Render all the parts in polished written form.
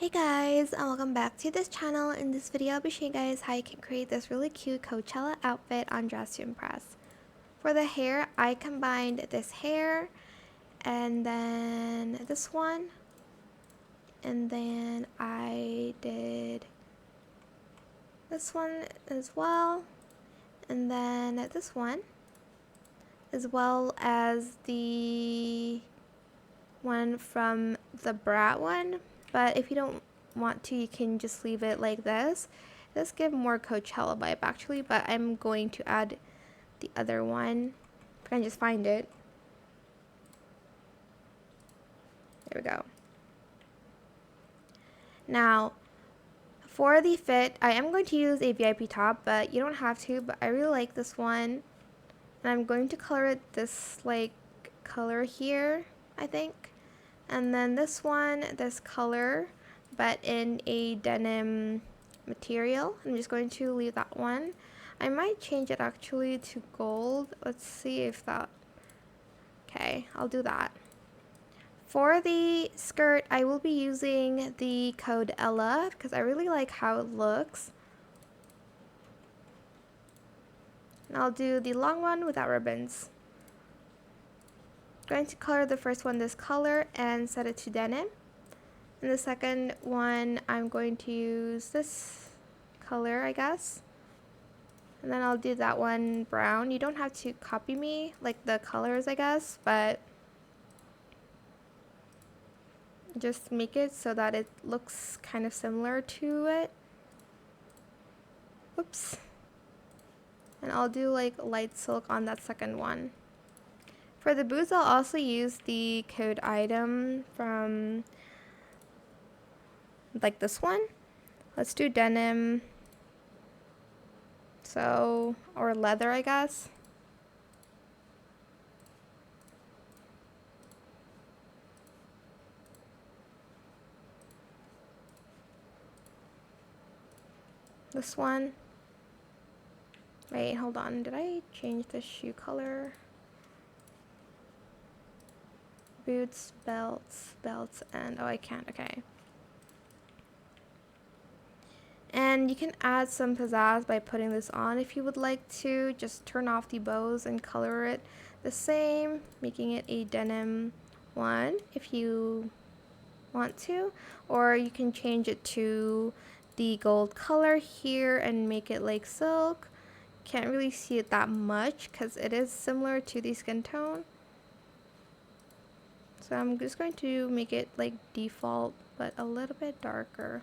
Hey guys, and welcome back to this channel. In this video, I'll be showing you guys how you can create this really cute Coachella outfit on Dress to Impress. For the hair, I combined this hair and then this one, and then I did this one as well, and then this one, as well as the one from the Brat one. But if you don't want to, you can just leave it like this. This gives more Coachella vibe actually, but I'm going to add the other one. If I can just find it. There we go. Now, for the fit, I am going to use a VIP top, but you don't have to, but I really like this one. And I'm going to color it this like color here, I think. And then this one, this color, but in a denim material. I'm just going to leave that one. I might change it actually to gold. Let's see if that... Okay, I'll do that. For the skirt, I will be using the code Ella because I really like how it looks. And I'll do the long one without ribbons. Going to color the first one this color and set it to denim. And the second one, I'm going to use this color, I guess. And then I'll do that one brown. You don't have to copy me, like the colors, I guess, but just make it so that it looks kind of similar to it. Oops. And I'll do like light silk on that second one. For the boots, I'll also use the code item from like this one. Let's do denim. So, or leather, I guess. This one. Wait, hold on. Did I change the shoe color? Boots, belts, and oh, I can't. Okay. And you can add some pizzazz by putting this on if you would like to. Just turn off the bows and color it the same, making it a denim one if you want to. Or you can change it to the gold color here and make it like silk. Can't really see it that much because it is similar to the skin tone. So I'm just going to make it like default, but a little bit darker.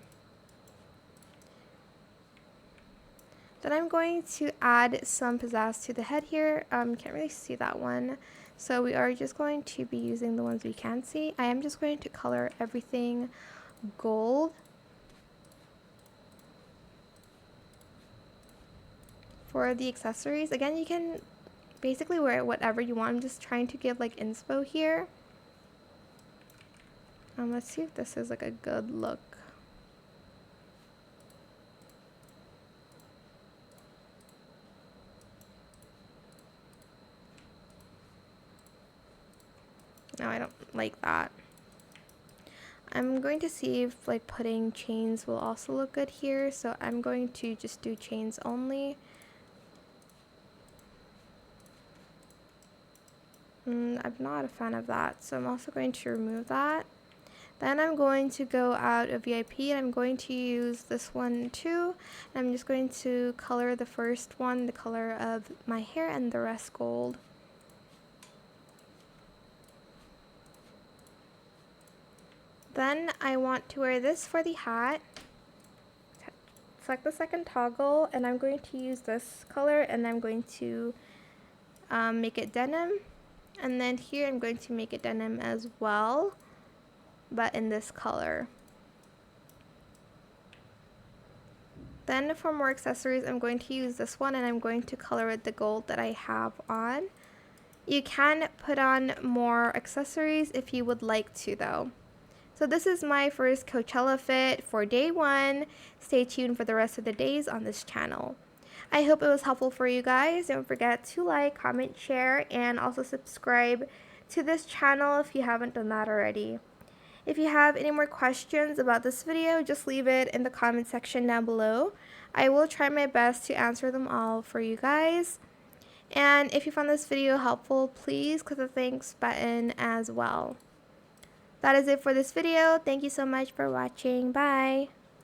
Then I'm going to add some pizzazz to the head here. Can't really see that one. So we are just going to be using the ones we can see. I am just going to color everything gold. For the accessories, again, you can basically wear whatever you want. I'm just trying to give like inspo here. Let's see if this is like a good look. No, I don't like that. I'm going to see if like putting chains will also look good here. So I'm going to just do chains only. I'm not a fan of that. So I'm also going to remove that. Then I'm going to go out of VIP and I'm going to use this one too. And I'm just going to color the first one, the color of my hair, and the rest gold. Then I want to wear this for the hat. Select the second toggle and I'm going to use this color and I'm going to make it denim. And then here I'm going to make it denim as well, but in this color. Then for more accessories, I'm going to use this one and I'm going to color it the gold that I have on. You can put on more accessories if you would like to though. So this is my first Coachella fit for day one. Stay tuned for the rest of the days on this channel. I hope it was helpful for you guys. Don't forget to like, comment, share, and also subscribe to this channel if you haven't done that already. If you have any more questions about this video, just leave it in the comment section down below. I will try my best to answer them all for you guys. And if you found this video helpful, please click the thanks button as well. That is it for this video. Thank you so much for watching. Bye.